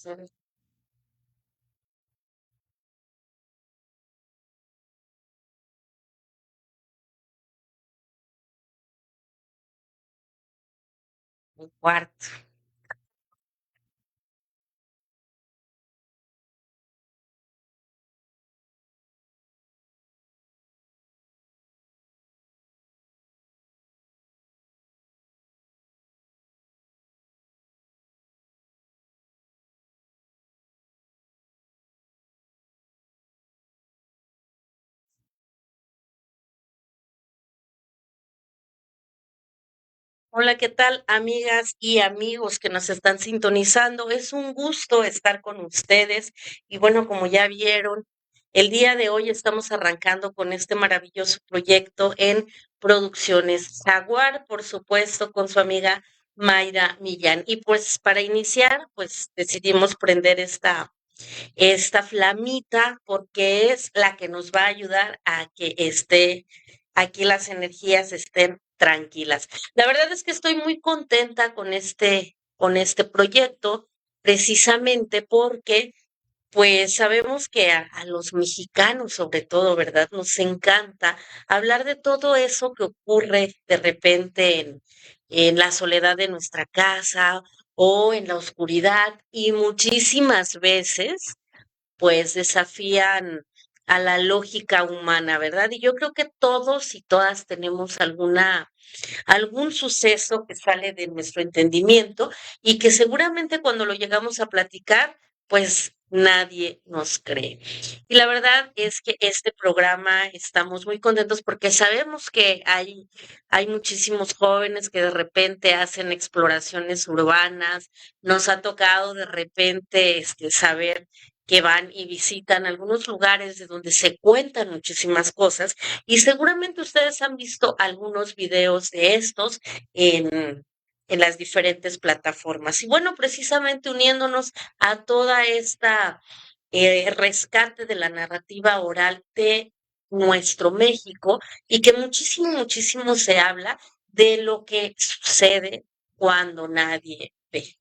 Un cuarto. Hola, ¿qué tal, amigas y amigos que nos están sintonizando? Es un gusto estar con ustedes. Y bueno, como ya vieron, el día de hoy estamos arrancando con este maravilloso proyecto en Producciones Jaguar, por supuesto, con su amiga Mayra Millán. Y pues para iniciar, pues decidimos prender esta flamita porque es la que nos va a ayudar a que aquí las energías estén tranquilas. La verdad es que estoy muy contenta con este proyecto, precisamente porque pues sabemos que a los mexicanos, sobre todo, ¿verdad? Nos encanta hablar de todo eso que ocurre de repente en la soledad de nuestra casa o en la oscuridad y muchísimas veces pues desafían a la lógica humana, ¿verdad? Y yo creo que todos y todas tenemos algún suceso que sale de nuestro entendimiento y que seguramente cuando lo llegamos a platicar, pues nadie nos cree. Y la verdad es que este programa estamos muy contentos porque sabemos que hay muchísimos jóvenes que de repente hacen exploraciones urbanas. Nos ha tocado de repente saber que van y visitan algunos lugares de donde se cuentan muchísimas cosas y seguramente ustedes han visto algunos videos de estos en las diferentes plataformas. Y bueno, precisamente uniéndonos a toda esta rescate de la narrativa oral de nuestro México y que muchísimo, muchísimo se habla de lo que sucede cuando nadie ve.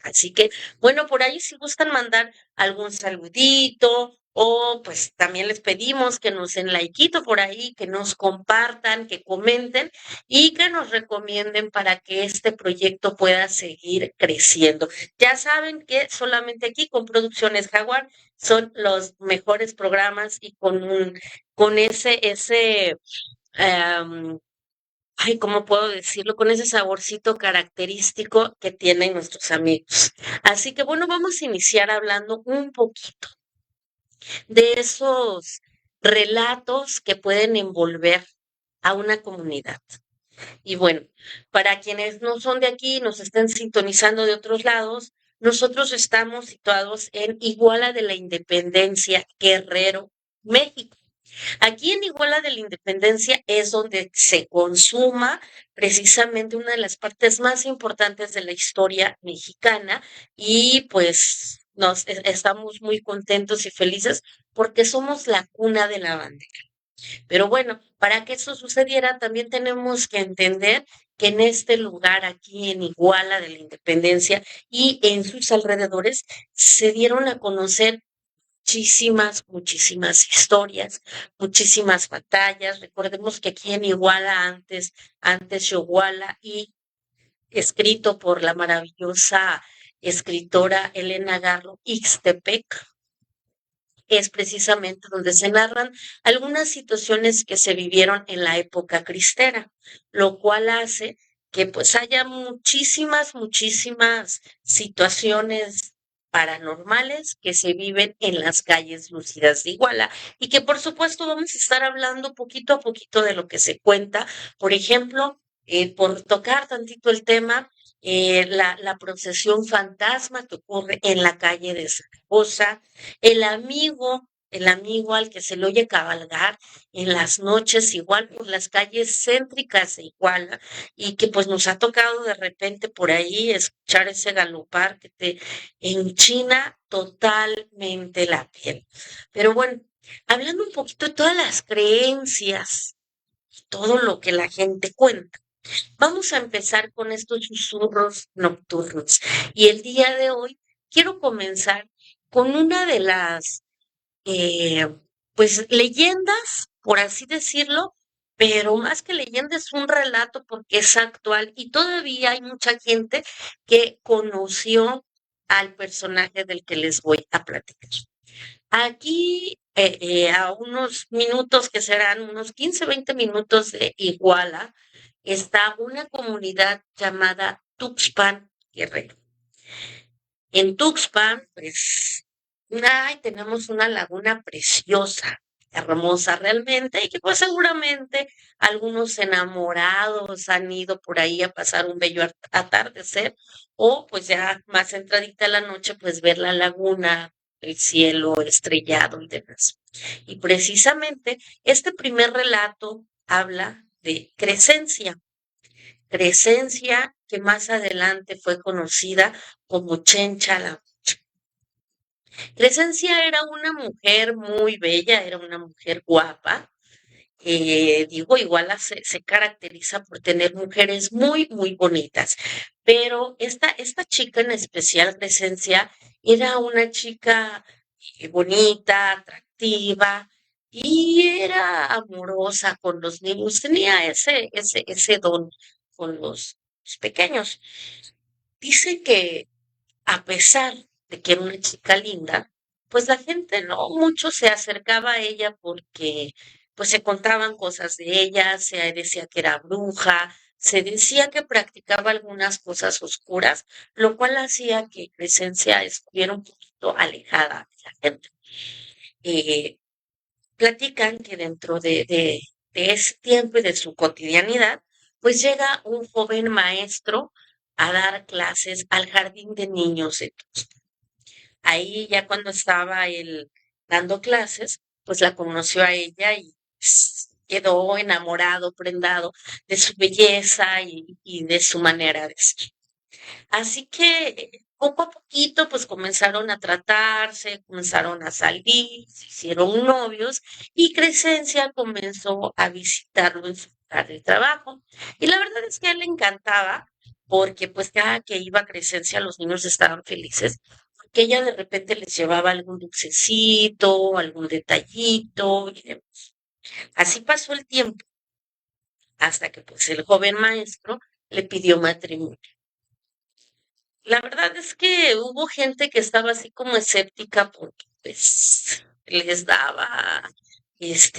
Así que, bueno, por ahí si gustan mandar algún saludito o pues también les pedimos que nos den likeito por ahí, que nos compartan, que comenten y que nos recomienden para que este proyecto pueda seguir creciendo. Ya saben que solamente aquí con Producciones Jaguar son los mejores programas y con ese em, ay, ¿cómo puedo decirlo? Con ese saborcito característico que tienen nuestros amigos. Así que bueno, vamos a iniciar hablando un poquito de esos relatos que pueden envolver a una comunidad. Y bueno, para quienes no son de aquí, nos estén sintonizando de otros lados, nosotros estamos situados en Iguala de la Independencia, Guerrero, México. Aquí en Iguala de la Independencia es donde se consuma precisamente una de las partes más importantes de la historia mexicana y pues estamos muy contentos y felices porque somos la cuna de la bandera. Pero bueno, para que eso sucediera también tenemos que entender que en este lugar, aquí en Iguala de la Independencia y en sus alrededores, se dieron a conocer muchísimas, muchísimas historias, muchísimas batallas. Recordemos que aquí en Iguala antes Iguala y escrito por la maravillosa escritora Elena Garro Ixtepec, es precisamente donde se narran algunas situaciones que se vivieron en la época cristera, lo cual hace que pues haya muchísimas, muchísimas situaciones paranormales que se viven en las calles lúcidas de Iguala y que por supuesto vamos a estar hablando poquito a poquito de lo que se cuenta. Por ejemplo, por tocar tantito el tema, la procesión fantasma que ocurre en la calle de Zaragoza, el amigo al que se le oye cabalgar en las noches, igual por las calles céntricas de Iguala, y que pues nos ha tocado de repente por ahí escuchar ese galopar que te enchina totalmente la piel. Pero bueno, hablando un poquito de todas las creencias, todo lo que la gente cuenta. Vamos a empezar con estos susurros nocturnos. Y el día de hoy quiero comenzar con una de las, eh, pues, leyendas, por así decirlo, pero más que leyenda es un relato porque es actual y todavía hay mucha gente que conoció al personaje del que les voy a platicar. Aquí, a unos minutos que serán unos 15, 20 minutos de Iguala, está una comunidad llamada Tuxpan Guerrero. En Tuxpan, pues, ay, tenemos una laguna preciosa, hermosa realmente, y que pues seguramente algunos enamorados han ido por ahí a pasar un bello atardecer, o pues ya más entradita la noche, pues ver la laguna, el cielo estrellado y demás. Y precisamente este primer relato habla de Crescencia. Crescencia, que más adelante fue conocida como Chencha la. Crescencia era una mujer muy bella, era una mujer guapa. Digo, igual se caracteriza por tener mujeres muy, muy bonitas. Pero esta chica en especial, Crescencia, era una chica bonita, atractiva y era amorosa con los niños. Tenía ese don con los pequeños. Dice que a pesar de que era una chica linda, pues la gente no mucho se acercaba a ella porque pues se contaban cosas de ella, se decía que era bruja, se decía que practicaba algunas cosas oscuras, lo cual hacía que Crescencia estuviera un poquito alejada de la gente. Eh, Platican que dentro de ese tiempo y de su cotidianidad, pues llega un joven maestro a dar clases al jardín de niños de ahí ya cuando estaba él dando clases, pues la conoció a ella y quedó enamorado, prendado de su belleza y de su manera de ser. Así que poco a poquito, pues comenzaron a tratarse, comenzaron a salir, se hicieron novios y Crescencia comenzó a visitarlo en su lugar de trabajo. Y la verdad es que a él le encantaba porque pues cada que iba a Crescencia los niños estaban felices porque ella de repente les llevaba algún dulcecito, algún detallito y demás. Así pasó el tiempo hasta que pues el joven maestro le pidió matrimonio. La verdad es que hubo gente que estaba así como escéptica porque pues les daba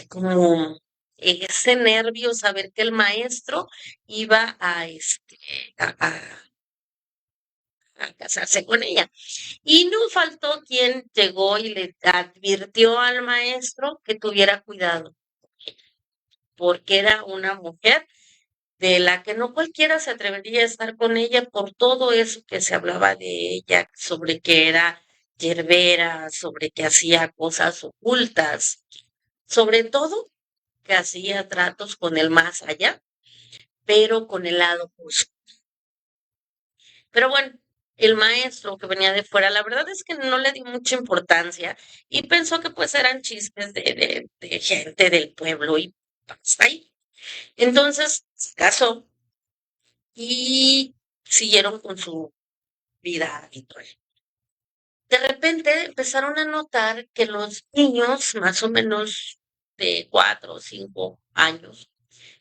como ese nervio saber que el maestro iba a casarse con ella. Y no faltó quien llegó y le advirtió al maestro que tuviera cuidado, porque era una mujer de la que no cualquiera se atrevería a estar con ella por todo eso que se hablaba de ella, sobre que era yerbera, sobre que hacía cosas ocultas, sobre todo que hacía tratos con el más allá, pero con el lado oscuro. Pero bueno, el maestro que venía de fuera, la verdad es que no le dio mucha importancia y pensó que pues eran chistes de gente del pueblo y hasta ahí. Entonces se casó y siguieron con su vida habitual. De repente empezaron a notar que los niños, más o menos de 4 o 5 años,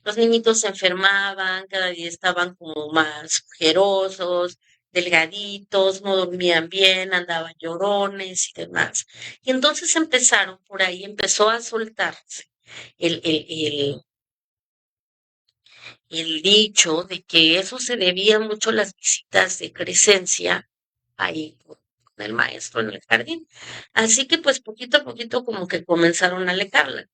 los niñitos se enfermaban, cada día estaban como más ojerosos, delgaditos, no dormían bien, andaban llorones y demás. Y entonces empezaron por ahí, empezó a soltarse el, el, el, el dicho de que eso se debía mucho a las visitas de Crescencia ahí con el maestro en el jardín. Así que pues poquito a poquito como que comenzaron a alejarla.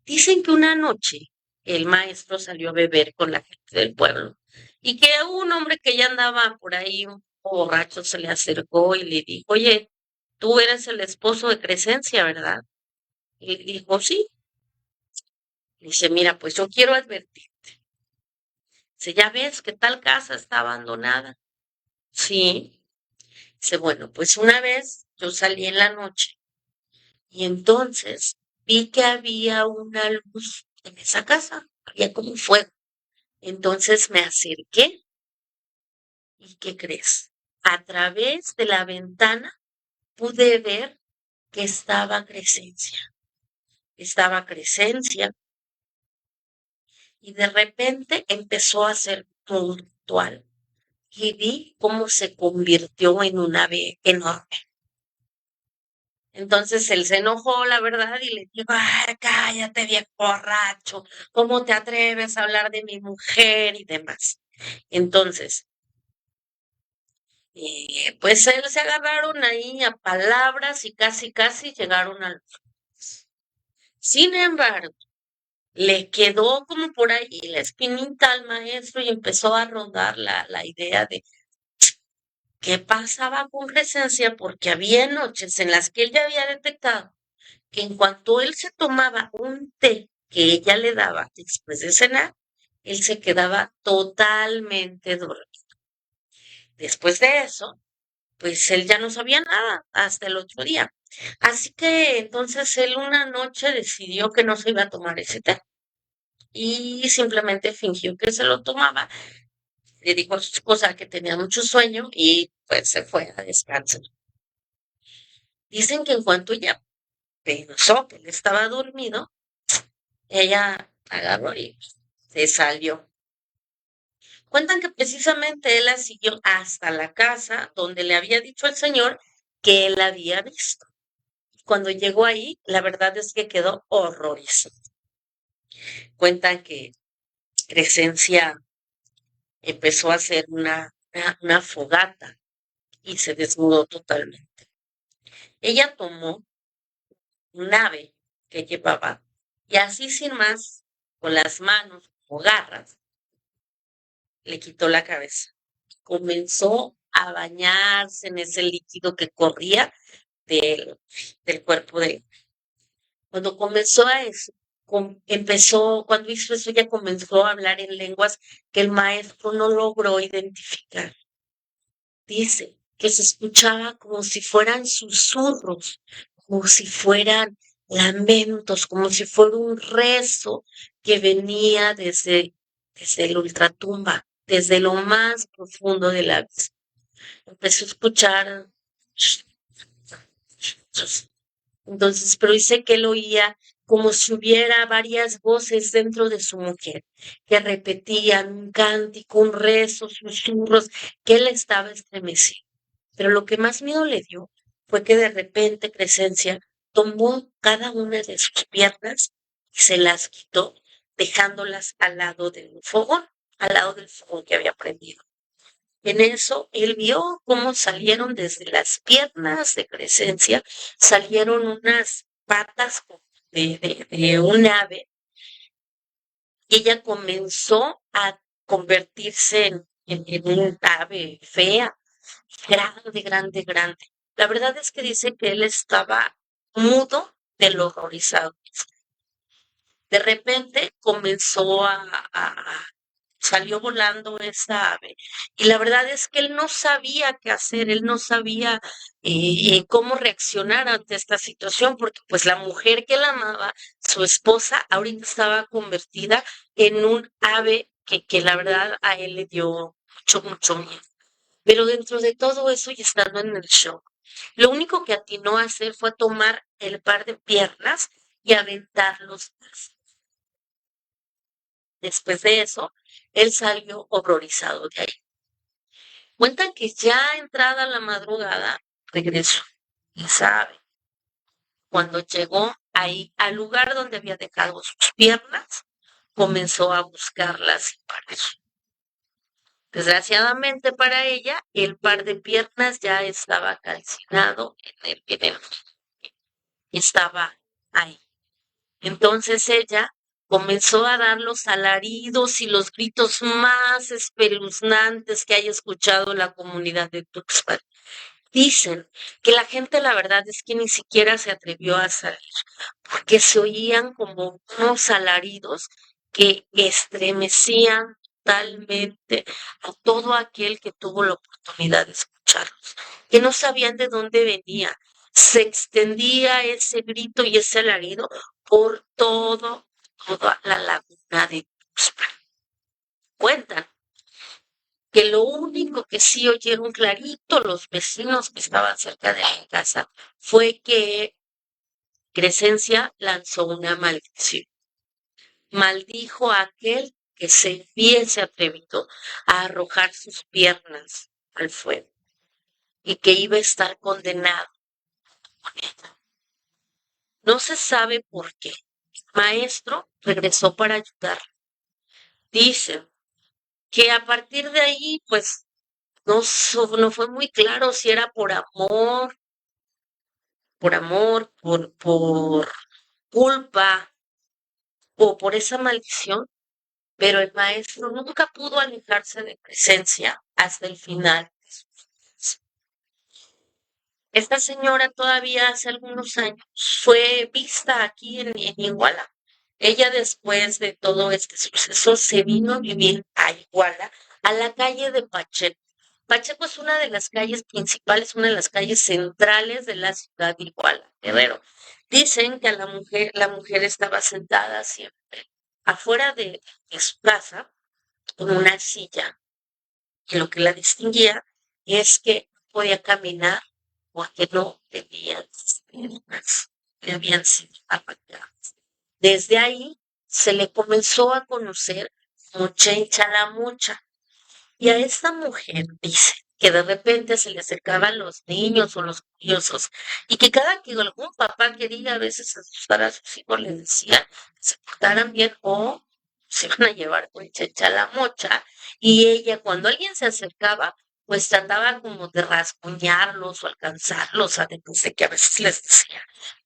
Dicen que una noche el maestro salió a beber con la gente del pueblo y que un hombre que ya andaba por ahí un poco borracho se le acercó y le dijo, oye, tú eres el esposo de Crescencia, ¿verdad? Y le dijo, sí. Dice, mira, pues yo quiero advertir. Dice, ya ves que tal casa está abandonada. Sí. Dice, bueno, pues una vez yo salí en la noche y entonces vi que había una luz en esa casa, había como un fuego. Entonces me acerqué y ¿qué crees? a través de la ventana pude ver que estaba Crescencia. Estaba Crescencia y de repente empezó a ser puntual y vi cómo se convirtió en un ave enorme. Entonces él se enojó, la verdad, y le dijo, ay, cállate, viejo borracho, ¿cómo te atreves a hablar de mi mujer y demás? Entonces, pues él se agarraron ahí a palabras y casi, casi llegaron al... Sin embargo, le quedó como por ahí la espinita al maestro y empezó a rondar la idea de qué pasaba con Crescencia, porque había noches en las que él ya había detectado que en cuanto él se tomaba un té que ella le daba después de cenar, él se quedaba totalmente dormido. Después de eso, pues él ya no sabía nada hasta el otro día. Así que entonces él una noche decidió que no se iba a tomar ese té y simplemente fingió que se lo tomaba. Le dijo a su esposa que tenía mucho sueño y pues se fue a descansar. Dicen que en cuanto ella pensó que él estaba dormido, ella agarró y se salió. Cuentan que precisamente él la siguió hasta la casa donde le había dicho el señor que él la había visto. Cuando llegó ahí, la verdad es que quedó horrorizado. Cuentan que Crescencia empezó a hacer una fogata y se desnudó totalmente. Ella tomó un ave que llevaba y así sin más, con las manos o garras, le quitó la cabeza. Comenzó a bañarse en ese líquido que corría del, del cuerpo de él. Cuando comenzó a eso, cuando hizo eso, ya comenzó a hablar en lenguas que el maestro no logró identificar. Dice que se escuchaba como si fueran susurros, como si fueran lamentos, como si fuera un rezo que venía desde el ultratumba, desde lo más profundo del abismo. Empezó a escuchar. Entonces, pero dice que él oía como si hubiera varias voces dentro de su mujer, que repetían un cántico, un rezo, susurros, que él estaba estremecido. Pero lo que más miedo le dio fue que de repente Crescencia tomó cada una de sus piernas y se las quitó, dejándolas al lado del fogón que había prendido. En eso él vio cómo salieron desde las piernas de Crescencia, salieron unas patas de un ave y ella comenzó a convertirse en un ave fea, grande, grande, grande. La verdad es que dice que él estaba mudo de lo horrorizado. De repente comenzó salió volando esa ave. Y la verdad es que él no sabía qué hacer, él no sabía cómo reaccionar ante esta situación, porque pues la mujer que él amaba, su esposa, ahorita estaba convertida en un ave que la verdad a él le dio mucho, mucho miedo. Pero dentro de todo eso y estando en el show, lo único que atinó a hacer fue tomar el par de piernas y aventarlos. Después de eso, él salió horrorizado de ahí. Cuentan que ya entrada la madrugada, regresó. Y sabe, cuando llegó ahí al lugar donde había dejado sus piernas, comenzó a buscarlas sin parar. Desgraciadamente para ella, el par de piernas ya estaba calcinado estaba ahí. Entonces ella comenzó a dar los alaridos y los gritos más espeluznantes que haya escuchado la comunidad de Tuxpan. Dicen que la gente, la verdad es que ni siquiera se atrevió a salir, porque se oían como unos alaridos que estremecían totalmente a todo aquel que tuvo la oportunidad de escucharlos, que no sabían de dónde venía. Se extendía ese grito y ese alarido por toda la laguna de Tuxpan. Cuentan que lo único que sí oyeron clarito los vecinos que estaban cerca de la casa fue que Crescencia lanzó una maldición. Maldijo a aquel que se viese atrevido a arrojar sus piernas al fuego y que iba a estar condenado con ella. No se sabe por qué. El maestro regresó para ayudar. Dicen que a partir de ahí, pues no fue muy claro si era por culpa o por esa maldición, pero el maestro nunca pudo alejarse de Presencia hasta el final de sus días. Esta señora todavía hace algunos años fue vista aquí en Iguala. Ella después de todo este suceso se vino a vivir a Iguala, a la calle de Pacheco. Pacheco es una de las calles principales, una de las calles centrales de la ciudad de Iguala, Guerrero. Dicen que a la mujer estaba sentada siempre afuera de su casa con una silla, que lo que la distinguía es que podía caminar o que no tenía las piernas que habían sido apagadas. Desde ahí se le comenzó a conocer Mochen Chalamucha. Y a esta mujer dice que de repente se le acercaban los niños o los curiosos y que cada que algún papá quería a veces asustar a sus hijos le decía que se portaran bien o se iban a llevar con checha la mocha. Y ella cuando alguien se acercaba pues trataba como de rasguñarlos o alcanzarlos, además de que a veces les decía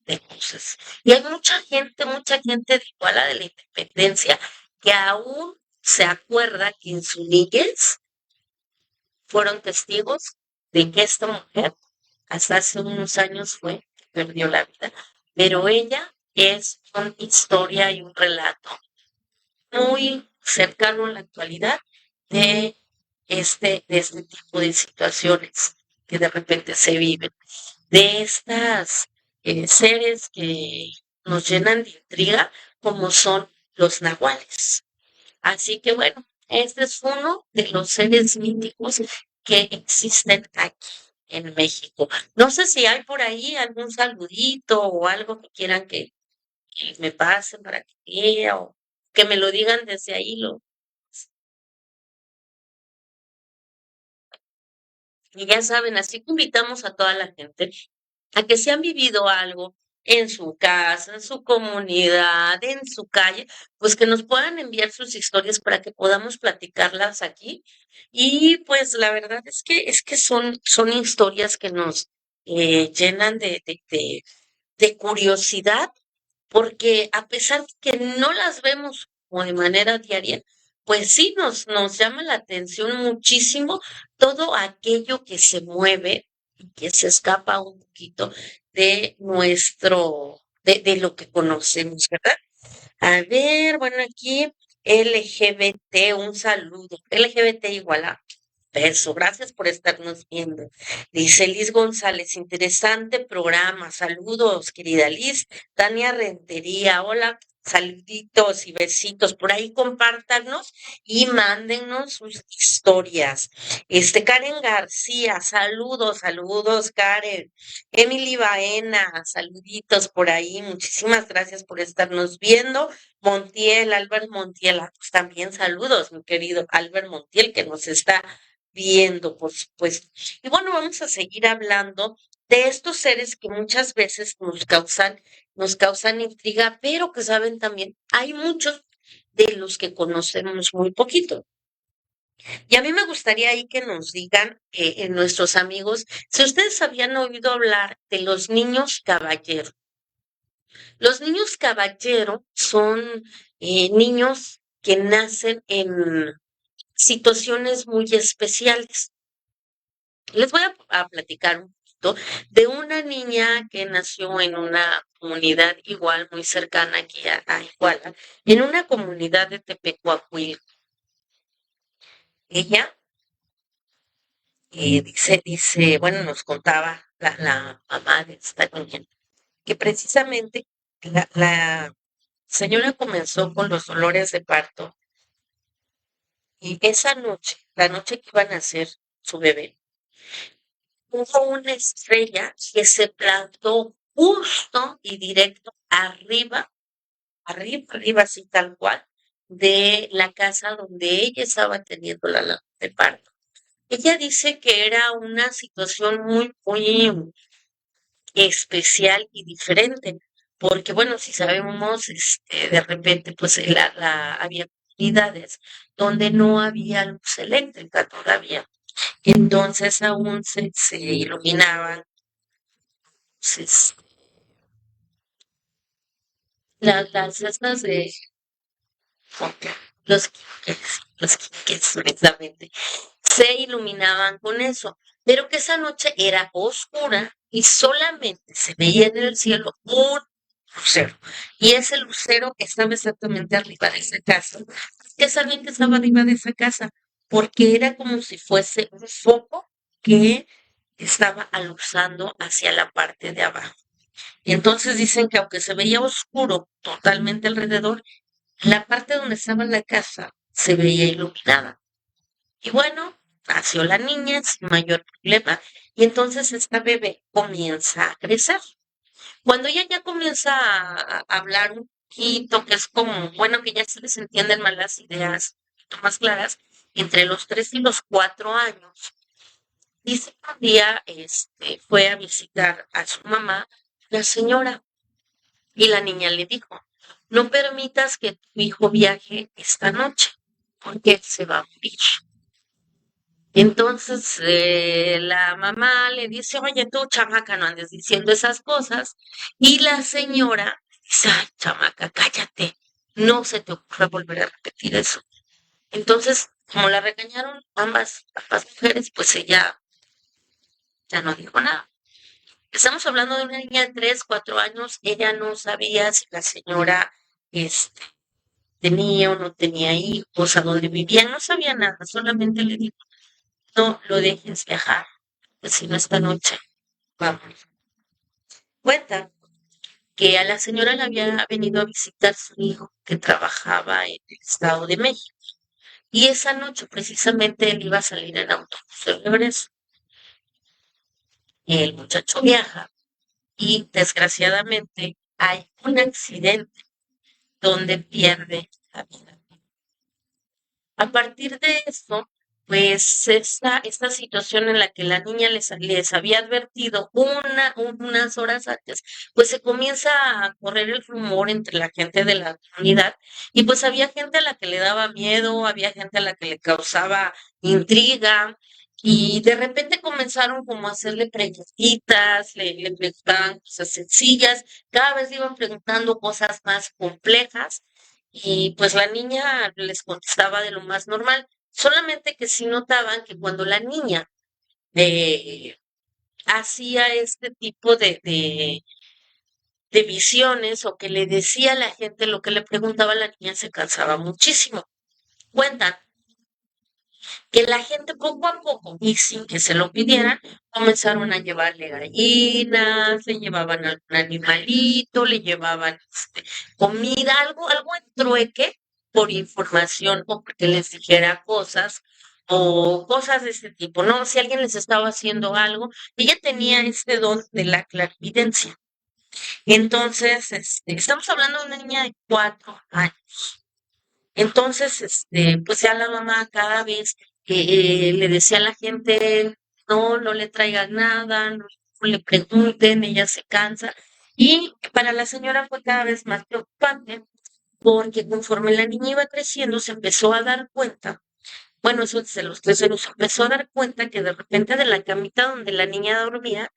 de cosas. Y hay mucha gente de Iguala de la Independencia que aún se acuerda que en su niñez fueron testigos de que esta mujer hasta hace unos años fue que perdió la vida. Pero ella es una historia y un relato muy cercano a la actualidad de este tipo de situaciones que de repente se viven, de estas seres que nos llenan de intriga, como son los nahuales. Así que bueno, este es uno de los seres míticos que existen aquí en México. No sé si hay por ahí algún saludito o algo que quieran que me pasen para que vea o que me lo digan desde ahí. Y ya saben, así que invitamos a toda la gente a que si han vivido algo en su casa, en su comunidad, en su calle, pues que nos puedan enviar sus historias para que podamos platicarlas aquí. Y pues la verdad es que son historias que nos llenan de curiosidad porque a pesar de que no las vemos como de manera diaria, pues sí nos llama la atención muchísimo todo aquello que se mueve y que se escapa un poquito de lo que conocemos, ¿verdad? A ver, bueno, aquí LGBT, un saludo. LGBT igual a eso, gracias por estarnos viendo. Dice Liz González, interesante programa. Saludos, querida Liz. Tania Rentería, hola, saluditos y besitos. Por ahí compártanos y mándennos sus historias. Karen García, saludos, saludos, Karen. Emily Baena, saluditos por ahí. Muchísimas gracias por estarnos viendo. Montiel, Albert Montiel, pues también saludos, mi querido Albert Montiel, que nos está viendo, por supuesto. Y bueno, vamos a seguir hablando de estos seres que muchas veces nos causan intriga, pero que saben también, hay muchos de los que conocemos muy poquito. Y a mí me gustaría ahí que nos digan, nuestros amigos, si ustedes habían oído hablar de los niños caballero. Los niños caballero son niños que nacen en situaciones muy especiales. Les voy a platicar un poquito de una niña que nació en una comunidad igual, muy cercana aquí a Iguala, en una comunidad de Tepecuacuil. Ella bueno, nos contaba la mamá de esta niña, que precisamente la señora comenzó con los dolores de parto y esa noche la noche que iban a hacer su bebé, hubo una estrella que se plantó justo y directo arriba, arriba, arriba, así tal cual, de la casa donde ella estaba teniendo la labor de parto. Ella dice que era una situación muy, muy especial y diferente, porque bueno, si sabemos, de repente, pues había comunidades donde no había luz eléctrica todavía, entonces aún se iluminaban pues, las estas de ok, los los quiques, precisamente, se iluminaban con eso, pero que esa noche era oscura y solamente se veía en el cielo un lucero. Y ese lucero estaba exactamente arriba de esa casa. ¿Qué sabían que estaba arriba de esa casa? Porque era como si fuese un foco que estaba aluzando hacia la parte de abajo. Y entonces dicen que aunque se veía oscuro totalmente alrededor, la parte donde estaba la casa se veía iluminada. Y bueno, nació la niña sin mayor problema y entonces esta bebé comienza a crecer. Cuando ella ya comienza a hablar un poquito, que es como, bueno, que ya se les entienden más las ideas, un poquito más claras, entre los 3 y los 4 años, dice que un día fue a visitar a su mamá, la señora, y la niña le dijo, no permitas que tu hijo viaje esta noche, porque se va a morir. Entonces la mamá le dice, oye, tú, chamaca, no andes diciendo esas cosas. Y la señora dice, ay, chamaca, cállate, no se te ocurra volver a repetir eso. Entonces, como la regañaron ambas mujeres, pues ella ya no dijo nada. Estamos hablando de una niña de 3, 4 años, ella no sabía si la señora este, tenía o no tenía hijos, a dónde vivían, no sabía nada, solamente le dijo, no lo dejes viajar, pues si no esta noche vamos. Cuenta que a la señora le había venido a visitar su hijo que trabajaba en el Estado de México y esa noche precisamente él iba a salir en autobús de regreso. El muchacho viaja y desgraciadamente hay un accidente donde pierde la vida. A partir de eso, pues esta situación en la que la niña les había advertido unas horas antes, pues se comienza a correr el rumor entre la gente de la comunidad y pues había gente a la que le daba miedo, había gente a la que le causaba intriga y de repente comenzaron como a hacerle preguntitas, le preguntaban cosas sencillas, cada vez le iban preguntando cosas más complejas y pues la niña les contestaba de lo más normal, solamente que sí notaban que cuando la niña eh, hacía este tipo de visiones o que le decía a la gente lo que le preguntaba, la niña se cansaba muchísimo. Cuentan que la gente poco a poco, y sin que se lo pidieran, comenzaron a llevarle gallinas, le llevaban algún animalito, le llevaban comida, algo en trueque por información o porque les dijera cosas o cosas de este tipo, ¿no? Si alguien les estaba haciendo algo, ella tenía este don de la clarividencia. Entonces, estamos hablando de una niña de 4 años. Entonces, pues ya la mamá cada vez que le decía a la gente, no, no le traigan nada, no le pregunten, ella se cansa. Y para la señora fue cada vez más preocupante porque conforme la niña iba creciendo se empezó a dar cuenta, bueno, eso desde los 3 años, se empezó a dar cuenta que de repente de la camita donde la niña dormía,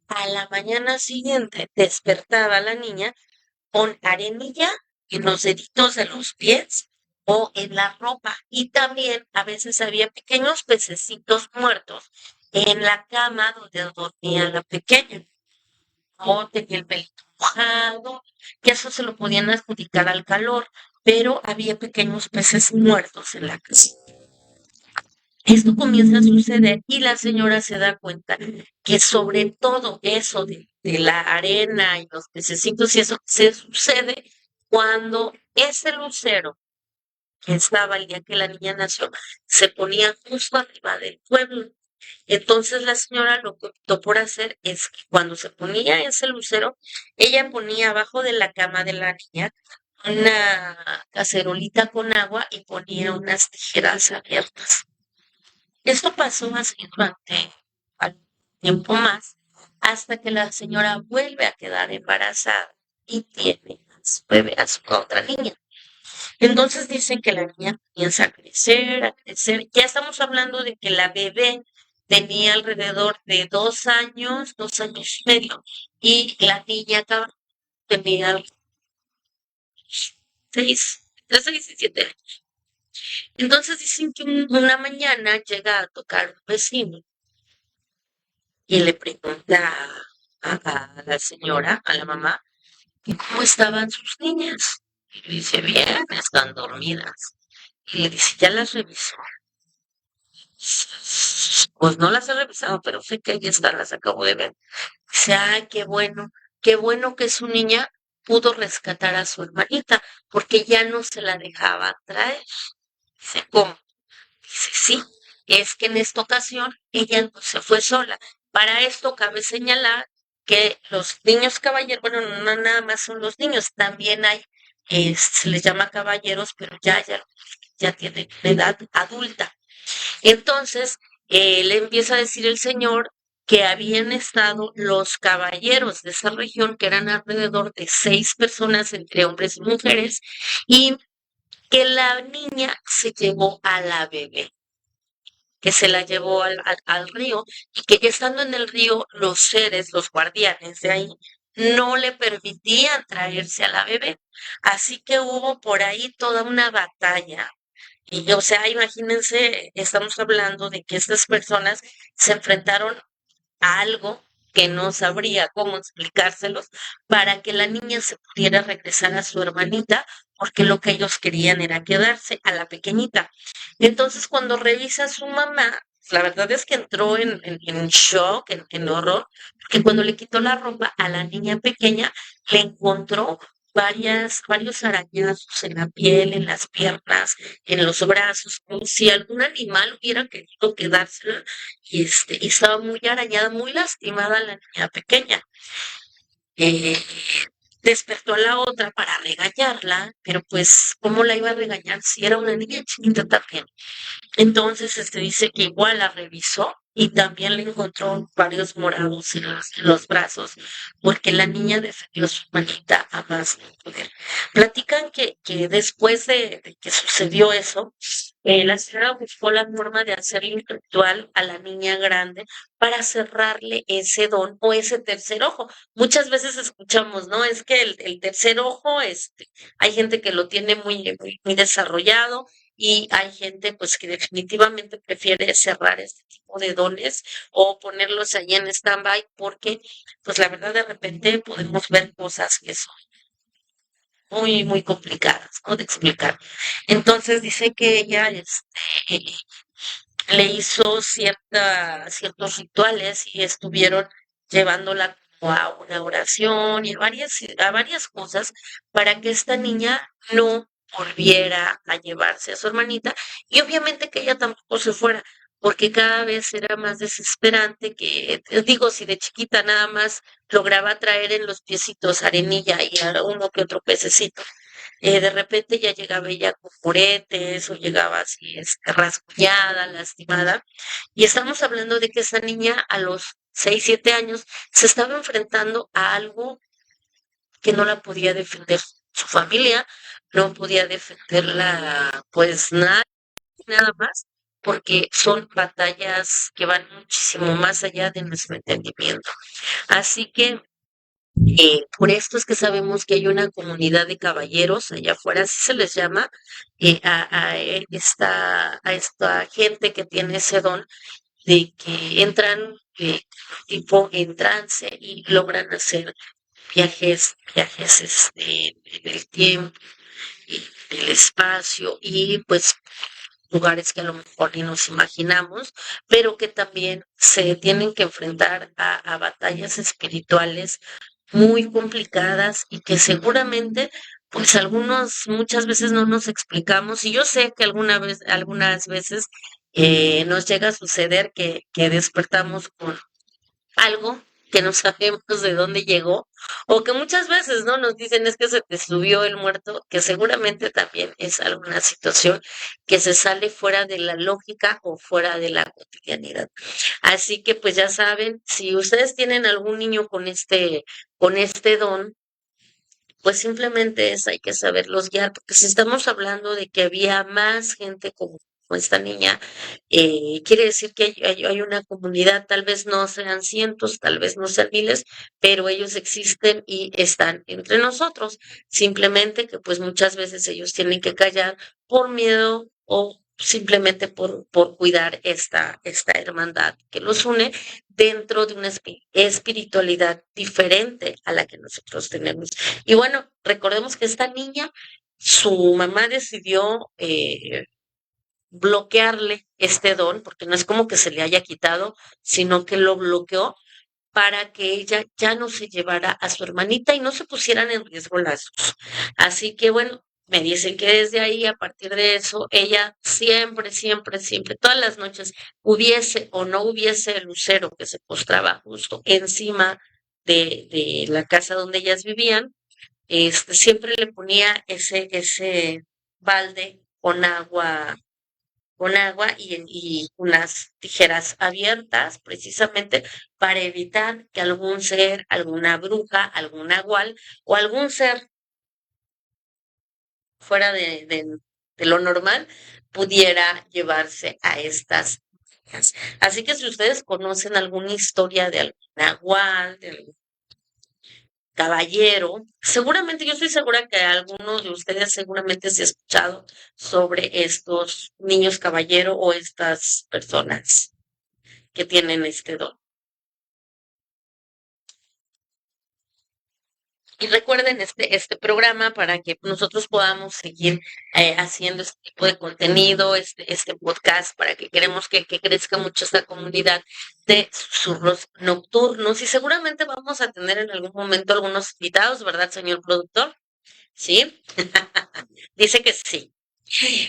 a la mañana siguiente despertaba la niña con arenilla en los deditos de los pies o en la ropa. Y también a veces había pequeños pececitos muertos en la cama donde dormía la pequeña. O tenía el pelito mojado, que eso se lo podían adjudicar al calor, pero había pequeños peces muertos en la casa. Esto comienza a suceder y la señora se da cuenta que sobre todo eso de la arena y los pececitos y eso se sucede cuando ese lucero que estaba el día que la niña nació, se ponía justo arriba del pueblo. Entonces la señora lo que optó por hacer es que cuando se ponía ese lucero, ella ponía abajo de la cama de la niña una cacerolita con agua y ponía unas tijeras abiertas. Esto pasó así durante algún tiempo más, hasta que la señora vuelve a quedar embarazada y tiene a su bebé, a su otra niña. Entonces dicen que la niña comienza a crecer, a crecer. Ya estamos hablando de que la bebé tenía alrededor de 2 años, 2 años y medio, y la niña tenía 6, entre 6 y 7 años. Entonces dicen que una mañana llega a tocar un vecino y le pregunta a la señora, a la mamá, que cómo estaban sus niñas. Y le dice, bien, están dormidas. Y le dice, ¿ya las revisó? Pues no las he revisado, pero sé que ahí están, las acabo de ver. Dice, ay, qué bueno que su niña pudo rescatar a su hermanita, porque ya no se la dejaba traer. Dice, ¿cómo? Dice, sí, es que en esta ocasión ella no se fue sola. Para esto cabe señalar que los niños caballeros, bueno, no nada más son los niños, también hay, se les llama caballeros, pero ya tienen edad adulta. Entonces, le empieza a decir el señor que habían estado los caballeros de esa región, que eran alrededor de 6 personas entre hombres y mujeres, y que la niña se llevó a la bebé, que se la llevó al río, y que ya estando en el río, los seres, los guardianes de ahí, no le permitían traerse a la bebé. Así que hubo por ahí toda una batalla. Y, o sea, imagínense, estamos hablando de que estas personas se enfrentaron a algo que no sabría cómo explicárselos para que la niña se pudiera regresar a su hermanita, porque lo que ellos querían era quedarse a la pequeñita. Entonces, cuando revisa a su mamá, la verdad es que entró en shock, en horror, porque cuando le quitó la ropa a la niña pequeña, le encontró varios arañazos en la piel, en las piernas, en los brazos, como si algún animal hubiera querido quedársela, y estaba muy arañada, muy lastimada la niña pequeña. Eh, Despertó a la otra para regañarla, pero pues, ¿cómo la iba a regañar si era una niña chiquita también? Entonces, dice que igual la revisó y también le encontró varios morados en los brazos, porque la niña defendió su manita a más no poder. Platican que después de que sucedió eso, la señora buscó la forma de hacerle un ritual a la niña grande para cerrarle ese don o ese tercer ojo. Muchas veces escuchamos, ¿no? Es que el tercer ojo, hay gente que lo tiene muy desarrollado, y hay gente pues que definitivamente prefiere cerrar este tipo de dones o ponerlos ahí en stand-by, porque pues la verdad de repente podemos ver cosas que son muy complicadas, ¿no? De explicar. Entonces dice que ella le hizo ciertos rituales y estuvieron llevándola como a una oración y a varias cosas para que esta niña no volviera a llevarse a su hermanita, y obviamente que ella tampoco se fuera, porque cada vez era más desesperante. Que, digo, si de chiquita nada más lograba traer en los piecitos arenilla y a uno que otro pececito, de repente ya llegaba ella con puretes o llegaba así, rasguñada, lastimada. Y estamos hablando de que esa niña a los 6, 7 años se estaba enfrentando a algo que no la podía defender su familia, no podía defenderla pues nada más, porque son batallas que van muchísimo más allá de nuestro entendimiento. Así que por esto es que sabemos que hay una comunidad de caballeros allá afuera, así se les llama, a esta gente que tiene ese don de que entran tipo en trance y logran hacer viajes del tiempo y del espacio, y pues lugares que a lo mejor ni nos imaginamos, pero que también se tienen que enfrentar a batallas espirituales muy complicadas y que seguramente pues algunos muchas veces no nos explicamos y yo sé que algunas veces nos llega a suceder que despertamos con algo que no sabemos de dónde llegó, o que muchas veces, ¿no? Nos dicen es que se te subió el muerto, que seguramente también es alguna situación que se sale fuera de la lógica o fuera de la cotidianidad. Así que pues ya saben, si ustedes tienen algún niño con este don, pues simplemente es, hay que saberlos guiar, porque si estamos hablando de que había más gente como esta niña, quiere decir que hay una comunidad, tal vez no sean cientos, tal vez no sean miles, pero ellos existen y están entre nosotros. Simplemente que pues muchas veces ellos tienen que callar por miedo o simplemente por cuidar esta hermandad que los une dentro de una espiritualidad diferente a la que nosotros tenemos. Y bueno, recordemos que esta niña, su mamá decidió bloquearle este don, porque no es como que se le haya quitado, sino que lo bloqueó para que ella ya no se llevara a su hermanita y no se pusieran en riesgo las dos. Así que bueno, me dicen que desde ahí, a partir de eso, ella siempre, siempre, siempre, todas las noches, hubiese o no hubiese el lucero que se postraba justo encima de la casa donde ellas vivían, siempre le ponía ese balde con agua y unas tijeras abiertas, precisamente para evitar que algún ser, alguna bruja, algún nahual o algún ser fuera de lo normal pudiera llevarse a estas niñas. Así que si ustedes conocen alguna historia de algún nahual, de algún caballero, seguramente yo estoy segura que algunos de ustedes seguramente se ha escuchado sobre estos niños caballero o estas personas que tienen este don. Y recuerden este programa para que nosotros podamos seguir haciendo este tipo de contenido, este podcast, para que queremos que crezca mucho esta comunidad de susurros nocturnos. Y seguramente vamos a tener en algún momento algunos invitados, ¿verdad, señor productor? ¿Sí? Dice que sí.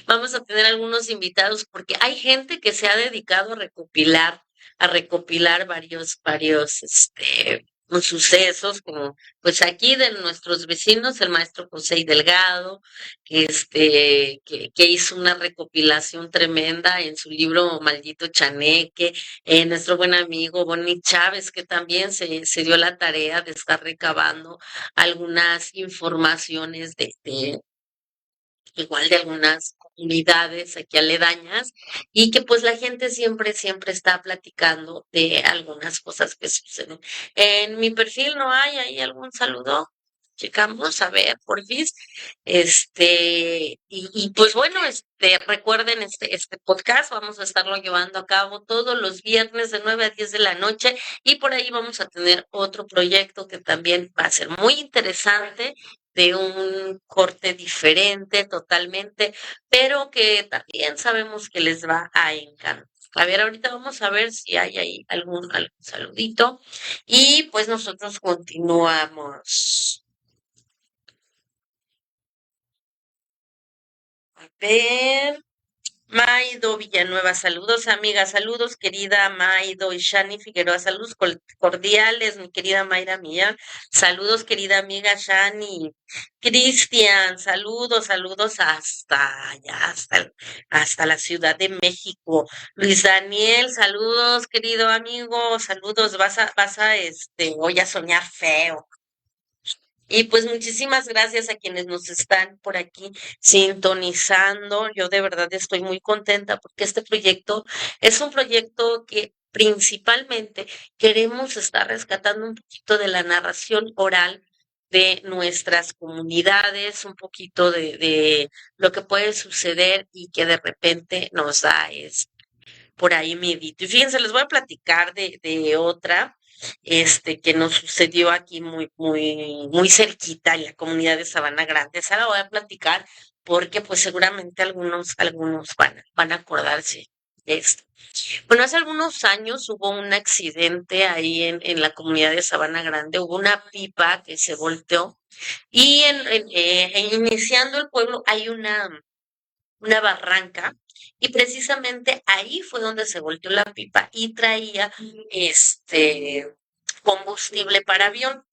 Vamos a tener algunos invitados porque hay gente que se ha dedicado a recopilar varios sucesos, como pues aquí de nuestros vecinos, el maestro José Delgado, que hizo una recopilación tremenda en su libro Maldito Chaneque, nuestro buen amigo Bonnie Chávez, que también se dio la tarea de estar recabando algunas informaciones igual de algunas comunidades aquí aledañas, y que pues la gente siempre, siempre está platicando de algunas cosas que suceden. En mi perfil no hay ahí algún saludo. Checamos, a ver, porfis. Y pues bueno, recuerden este podcast, vamos a estarlo llevando a cabo todos los viernes de 9 a 10 de la noche, y por ahí vamos a tener otro proyecto que también va a ser muy interesante, de un corte diferente totalmente, pero que también sabemos que les va a encantar. A ver, ahorita vamos a ver si hay ahí algún saludito y pues nosotros continuamos. A ver. Maido Villanueva, saludos amiga, saludos querida Maido y Shani Figueroa, saludos cordiales, mi querida Mayra Mía, saludos querida amiga Shani, Cristian, saludos, saludos hasta allá, hasta la Ciudad de México, Luis Daniel, saludos querido amigo, saludos, voy a soñar feo. Y pues muchísimas gracias a quienes nos están por aquí sintonizando. Yo de verdad estoy muy contenta porque este proyecto es un proyecto que principalmente queremos estar rescatando un poquito de la narración oral de nuestras comunidades, un poquito de lo que puede suceder y que de repente nos da por ahí miedito. Y fíjense, les voy a platicar de otra, que nos sucedió aquí muy, muy, muy cerquita en la comunidad de Sabana Grande. Esa la voy a platicar porque pues seguramente algunos van a acordarse. Este, bueno, hace algunos años hubo un accidente ahí en la comunidad de Sabana Grande, hubo una pipa que se volteó y iniciando el pueblo hay una barranca y precisamente ahí fue donde se volteó la pipa y traía combustible para avión.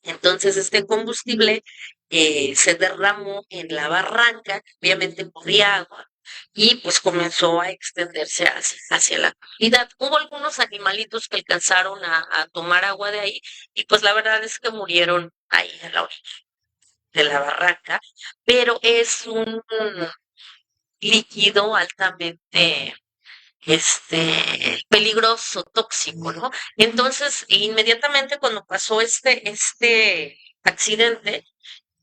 Entonces este combustible se derramó en la barranca, obviamente corría agua, y pues comenzó a extenderse hacia la comunidad. Hubo algunos animalitos que alcanzaron a tomar agua de ahí y pues la verdad es que murieron ahí a la orilla de la barranca, pero es un líquido altamente peligroso, tóxico, ¿no? Entonces, inmediatamente cuando pasó este accidente,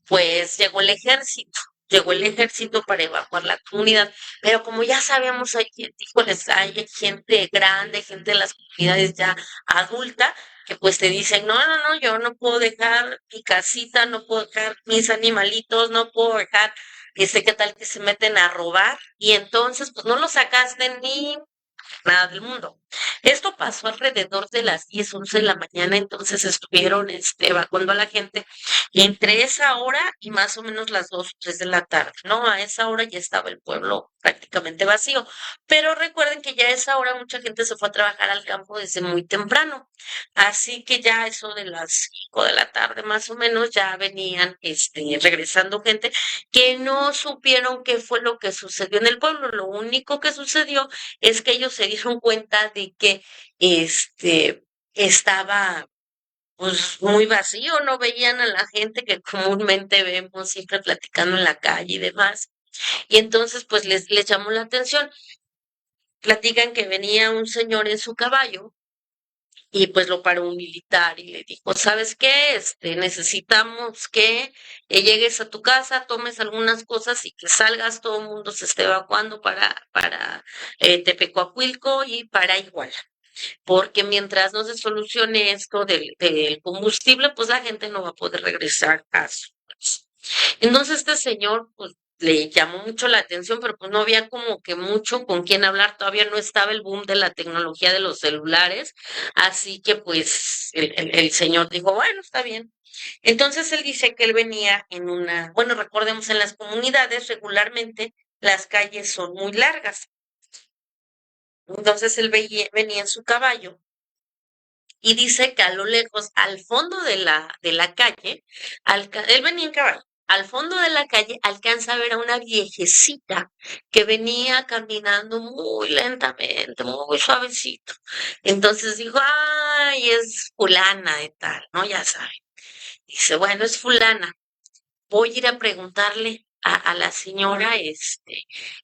pues llegó el ejército para evacuar la comunidad, pero como ya sabemos, híjoles, hay gente grande, gente de las comunidades ya adulta, que pues te dicen, no, no, no, yo no puedo dejar mi casita, no puedo dejar mis animalitos, no puedo dejar, qué tal que se meten a robar, y entonces pues no lo sacaste ni nada del mundo. Esto pasó alrededor de las 10 11 de la mañana, entonces estuvieron evacuando a la gente entre esa hora y más o menos las 2 3 de la tarde, ¿no? A esa hora ya estaba el pueblo prácticamente vacío, pero recuerden que ya a esa hora mucha gente se fue a trabajar al campo desde muy temprano, así que ya eso de las 5 de la tarde más o menos ya venían regresando gente que no supieron qué fue lo que sucedió en el pueblo. Lo único que sucedió es que ellos se dieron cuenta de que estaba pues muy vacío, no veían a la gente que comúnmente vemos siempre platicando en la calle y demás. Y entonces pues les llamó la atención. Platican que venía un señor en su caballo y pues lo paró un militar y le dijo, ¿sabes qué? Necesitamos que llegues a tu casa, tomes algunas cosas y que salgas, todo el mundo se esté evacuando para Tepecuacuilco y para Iguala, porque mientras no se solucione esto del combustible, pues la gente no va a poder regresar a su casa. Entonces este señor, pues le llamó mucho la atención, pero pues no había como que mucho con quién hablar, todavía no estaba el boom de la tecnología de los celulares, así que pues el señor dijo, bueno, está bien. Entonces él dice que él venía bueno, recordemos en las comunidades regularmente las calles son muy largas, entonces él venía en su caballo y dice que a lo lejos, al fondo de la calle, él venía en caballo, al fondo de la calle alcanza a ver a una viejecita que venía caminando muy lentamente, muy suavecito. Entonces dijo, ay, es fulana de tal, ¿no? Ya saben. Dice, bueno, es fulana. Voy a ir a preguntarle a la señora,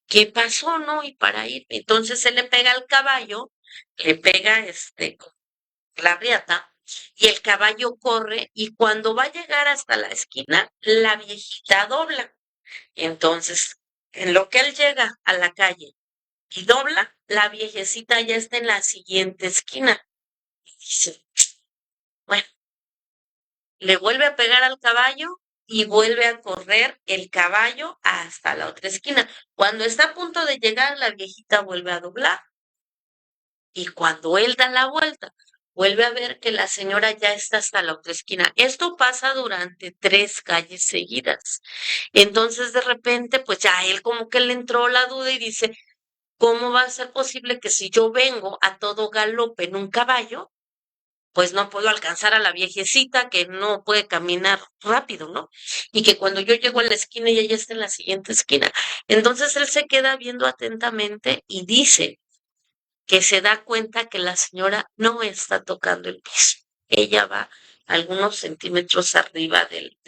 qué pasó, ¿no? Y para ir. Entonces se le pega al caballo, le pega, la riata y el caballo corre y cuando va a llegar hasta la esquina, la viejita dobla. Entonces, en lo que él llega a la calle y dobla, la viejecita ya está en la siguiente esquina. Y dice, bueno, le vuelve a pegar al caballo y vuelve a correr el caballo hasta la otra esquina. Cuando está a punto de llegar, la viejita vuelve a doblar. Y cuando él da la vuelta, vuelve a ver que la señora ya está hasta la otra esquina. Esto pasa durante 3 calles seguidas. Entonces, de repente, pues ya él como que le entró la duda y dice, ¿cómo va a ser posible que si yo vengo a todo galope en un caballo, pues no puedo alcanzar a la viejecita que no puede caminar rápido, ¿no? Y que cuando yo llego a la esquina ella ya está en la siguiente esquina. Entonces él se queda viendo atentamente y dice, que se da cuenta que la señora no está tocando el piso. Ella va algunos centímetros arriba del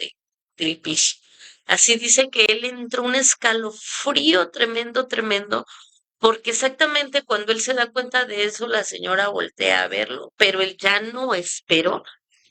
piso. Así dice que él entró un escalofrío tremendo, tremendo, porque exactamente cuando él se da cuenta de eso, la señora voltea a verlo, pero él ya no esperó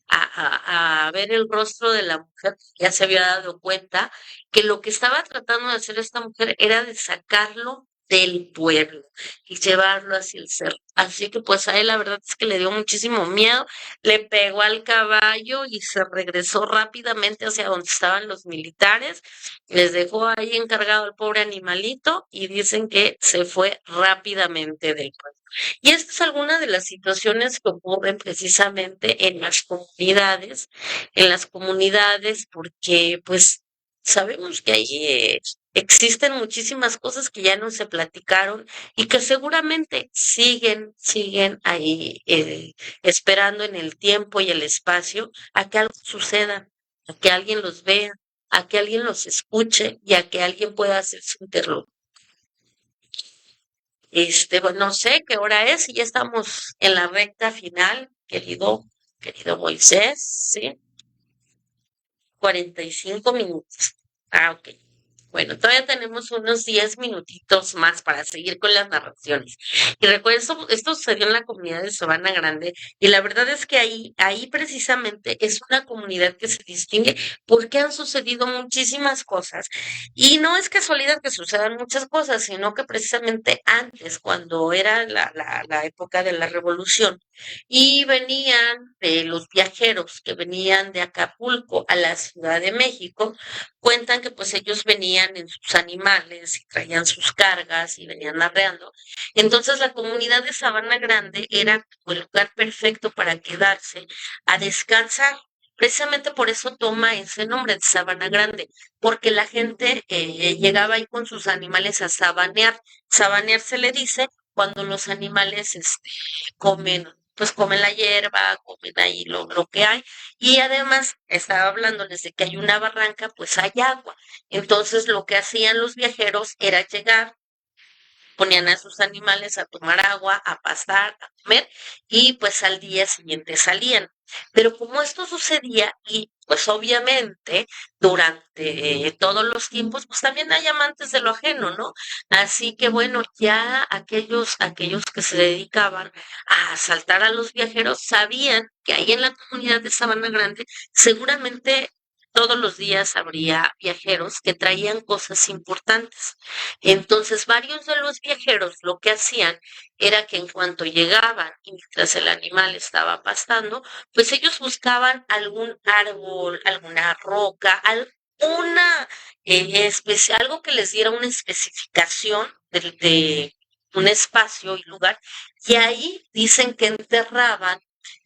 a ver el rostro de la mujer, ya se había dado cuenta que lo que estaba tratando de hacer esta mujer era de sacarlo del pueblo y llevarlo hacia el cerro. Así que pues a él la verdad es que le dio muchísimo miedo, le pegó al caballo y se regresó rápidamente hacia donde estaban los militares, les dejó ahí encargado al pobre animalito y dicen que se fue rápidamente del pueblo. Y esta es alguna de las situaciones que ocurren precisamente en las comunidades, porque pues sabemos que ahí existen muchísimas cosas que ya no se platicaron y que seguramente siguen ahí esperando en el tiempo y el espacio a que algo suceda, a que alguien los vea, a que alguien los escuche y a que alguien pueda hacer su interlocución. Bueno, no sé qué hora es y ya estamos en la recta final, querido Moisés, ¿sí? 45 minutos. Ah, ok. Bueno, todavía tenemos unos 10 minutitos más para seguir con las narraciones. Y recuerdo, esto sucedió en la comunidad de Sabana Grande, y la verdad es que ahí precisamente es una comunidad que se distingue porque han sucedido muchísimas cosas. Y no es casualidad que sucedan muchas cosas, sino que precisamente antes, cuando era la época de la revolución, y venían de los viajeros que venían de Acapulco a la Ciudad de México, cuentan que pues ellos venían en sus animales y traían sus cargas y venían arreando. Entonces la comunidad de Sabana Grande era como el lugar perfecto para quedarse a descansar. Precisamente por eso toma ese nombre de Sabana Grande, porque la gente llegaba ahí con sus animales a sabanear. Sabanear se le dice cuando los animales comen, pues comen la hierba, comen ahí lo que hay, y además estaba hablándoles de que hay una barranca, pues hay agua. Entonces lo que hacían los viajeros era llegar, ponían a sus animales a tomar agua, a pastar, a comer, y pues al día siguiente salían. Pero como esto sucedía, y pues obviamente durante todos los tiempos, pues también hay amantes de lo ajeno, ¿no? Así que bueno, ya aquellos que se dedicaban a asaltar a los viajeros sabían que ahí en la comunidad de Sabana Grande seguramente todos los días habría viajeros que traían cosas importantes. Entonces, varios de los viajeros lo que hacían era que en cuanto llegaban y mientras el animal estaba pastando, pues ellos buscaban algún árbol, alguna roca, alguna especie, algo que les diera una especificación de un espacio y lugar, y ahí dicen que enterraban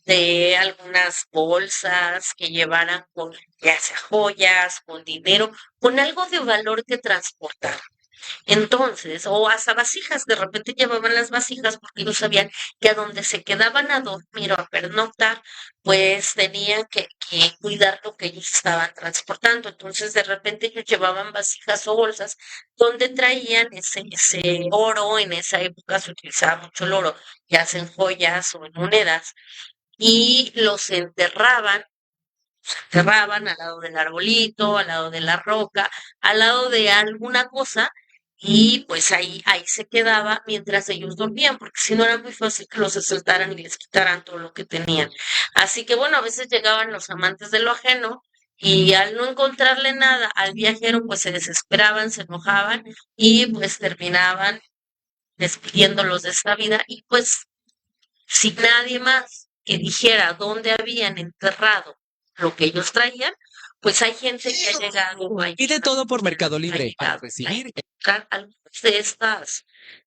de algunas bolsas que llevaran con ya sea joyas, con dinero, con algo de valor que transportar. Entonces, o hasta vasijas, de repente llevaban las vasijas porque ellos sabían que a donde se quedaban a dormir o a pernoctar, pues tenían que cuidar lo que ellos estaban transportando. Entonces, de repente ellos llevaban vasijas o bolsas donde traían ese oro. En esa época se utilizaba mucho el oro, ya sea en joyas o en monedas, y los enterraban al lado del arbolito, al lado de la roca, al lado de alguna cosa, y pues ahí se quedaba mientras ellos dormían, porque si no era muy fácil que los asaltaran y les quitaran todo lo que tenían. Así que bueno, a veces llegaban los amantes de lo ajeno y al no encontrarle nada al viajero, pues se desesperaban, se enojaban y pues terminaban despidiéndolos de esta vida y pues si nadie más que dijera dónde habían enterrado lo que ellos traían, pues hay gente que ha llegado Pide todo por Mercado Libre para a recibir. encontrar algunas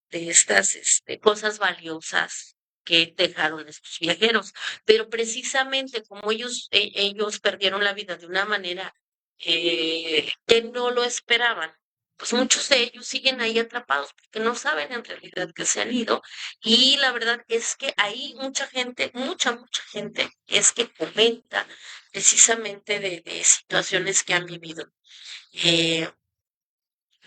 de estas cosas valiosas que dejaron estos viajeros. Pero precisamente como ellos perdieron la vida de una manera que no lo esperaban, pues muchos de ellos siguen ahí atrapados porque no saben en realidad que se han ido. Y la verdad es que hay mucha gente, mucha gente, es que comenta precisamente de situaciones que han vivido. Eh,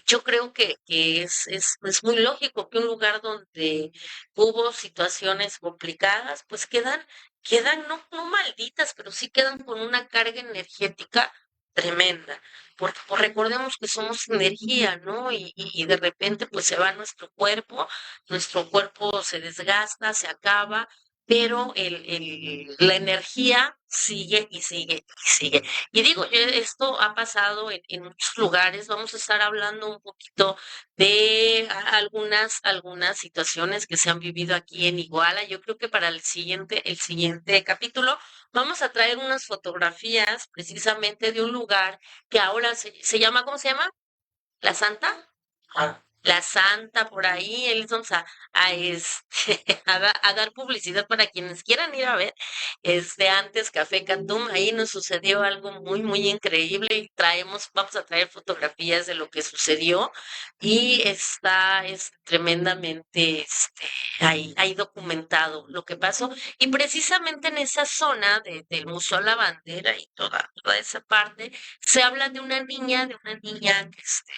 yo creo que es muy lógico que un lugar donde hubo situaciones complicadas, pues quedan no malditas, pero sí quedan con una carga energética tremenda. Porque pues, recordemos que somos energía, ¿no? Y de repente pues se va nuestro cuerpo se desgasta, se acaba, pero la energía sigue y sigue y sigue. Y digo, esto ha pasado en muchos lugares. Vamos a estar hablando un poquito de algunas situaciones que se han vivido aquí en Iguala. Yo creo que para el siguiente capítulo vamos a traer unas fotografías precisamente de un lugar que ahora se llama, ¿cómo se llama? ¿La Santa? La Santa, por ahí, él vamos a dar publicidad para quienes quieran ir a ver. Antes Café Cantum, ahí nos sucedió algo muy, muy increíble y vamos a traer fotografías de lo que sucedió y es tremendamente, ahí documentado lo que pasó. Y precisamente en esa zona del Museo La Bandera y toda esa parte, se habla de una niña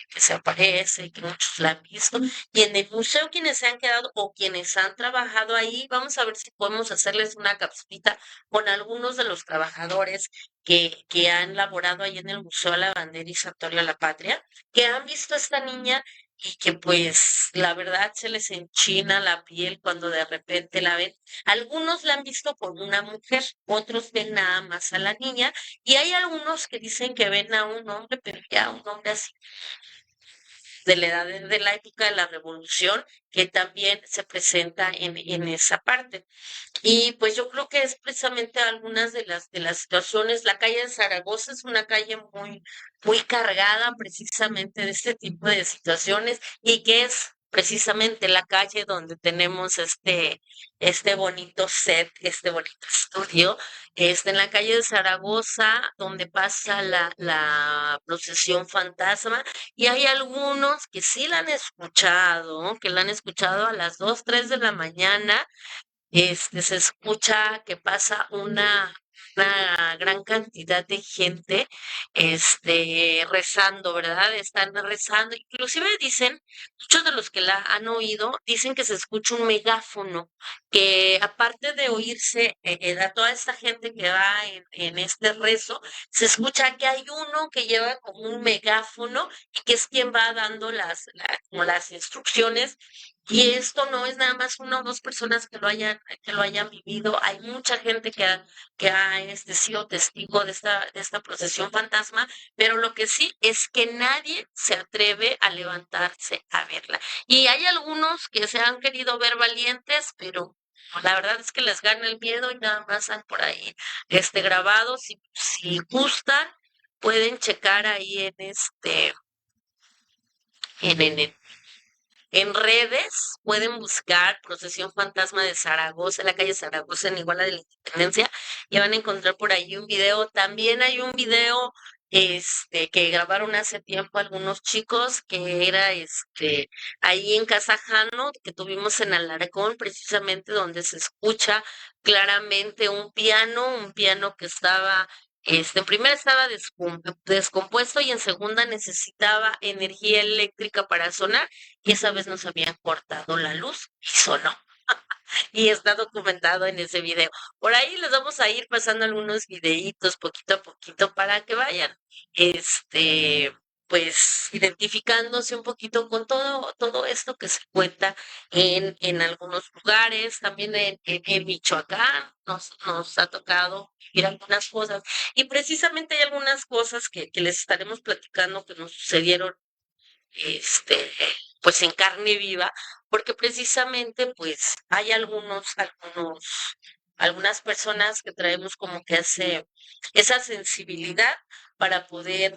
que se aparece, que muchos la han visto, y en el museo quienes se han quedado o quienes han trabajado ahí, vamos a ver si podemos hacerles una capsulita con algunos de los trabajadores que han laborado ahí en el Museo de la Bandera y Santuario a la Patria, que han visto a esta niña y que pues la verdad se les enchina la piel cuando de repente la ven. Algunos la han visto por una mujer, otros ven nada más a la niña y hay algunos que dicen que ven a un hombre, pero ya un hombre así de la edad de la época de la revolución, que también se presenta en esa parte. Y pues yo creo que es precisamente algunas de las situaciones. La calle de Zaragoza es una calle muy, muy cargada precisamente de este tipo de situaciones y que es precisamente la calle donde tenemos este bonito set, este bonito estudio, en la calle de Zaragoza, donde pasa la procesión fantasma, y hay algunos que sí la han escuchado, que la han escuchado a las 2 3 de la mañana. Se escucha que pasa una gran cantidad de gente, rezando, ¿verdad? Están rezando. Inclusive dicen, muchos de los que la han oído, dicen que se escucha un megáfono, que aparte de oírse a toda esta gente que va en este rezo, se escucha que hay uno que lleva como un megáfono y que es quien va dando como las instrucciones, y esto no es nada más una o dos personas que lo hayan vivido. Hay mucha gente que ha sido testigo de esta procesión fantasma, pero lo que sí es que nadie se atreve a levantarse a verla. Y hay algunos que se han querido ver valientes, pero la verdad es que les gana el miedo y nada más están por ahí grabados. Si gustan, pueden checar ahí en redes, pueden buscar Procesión Fantasma de Zaragoza, en la calle Zaragoza, en Iguala de la Independencia, y van a encontrar por ahí un video. También hay un video que grabaron hace tiempo algunos chicos, que era ahí en Casa Jano, que tuvimos en Alarcón, precisamente donde se escucha claramente un piano que estaba, en primera estaba descompuesto y en segunda necesitaba energía eléctrica para sonar, y esa vez nos habían cortado la luz y sonó. Y está documentado en ese video. Por ahí les vamos a ir pasando algunos videitos poquito a poquito para que vayan, pues identificándose un poquito con todo esto que se cuenta en algunos lugares. También en Michoacán nos ha tocado vivir algunas cosas, y precisamente hay algunas cosas que les estaremos platicando que nos sucedieron, este, pues en carne viva, porque precisamente pues hay algunas personas que traemos como que esa sensibilidad para poder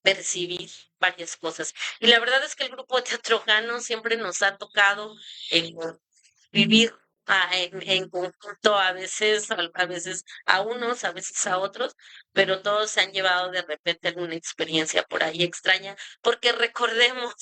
percibir varias cosas. Y la verdad es que el grupo de Teatro Gano siempre nos ha tocado en vivir en conjunto, a veces a unos, a veces a otros, pero todos se han llevado de repente alguna experiencia por ahí extraña, porque recordemos,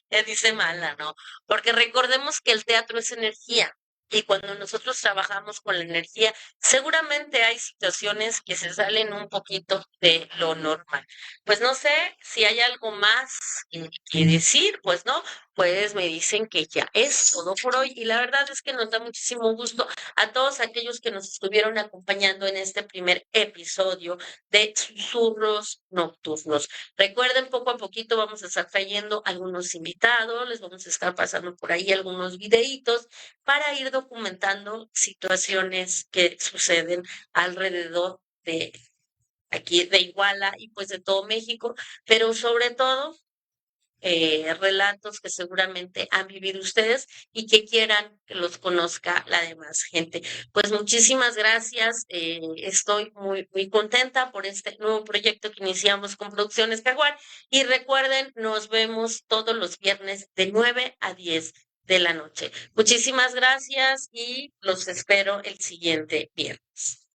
ya dice Mala, ¿no? Porque recordemos que el teatro es energía. Y cuando nosotros trabajamos con la energía, seguramente hay situaciones que se salen un poquito de lo normal. Pues no sé si hay algo más que decir, pues no, pues me dicen que ya es todo por hoy y la verdad es que nos da muchísimo gusto a todos aquellos que nos estuvieron acompañando en este primer episodio de Susurros Nocturnos. Recuerden, poco a poquito vamos a estar trayendo algunos invitados, les vamos a estar pasando por ahí algunos videitos para ir documentando situaciones que suceden alrededor de aquí de Iguala y pues de todo México, pero sobre todo relatos que seguramente han vivido ustedes y que quieran que los conozca la demás gente. Pues muchísimas gracias. Estoy muy contenta por este nuevo proyecto que iniciamos con Producciones Jaguar. Y recuerden, nos vemos todos los viernes de 9 a 10 de la noche. Muchísimas gracias y los espero el siguiente viernes.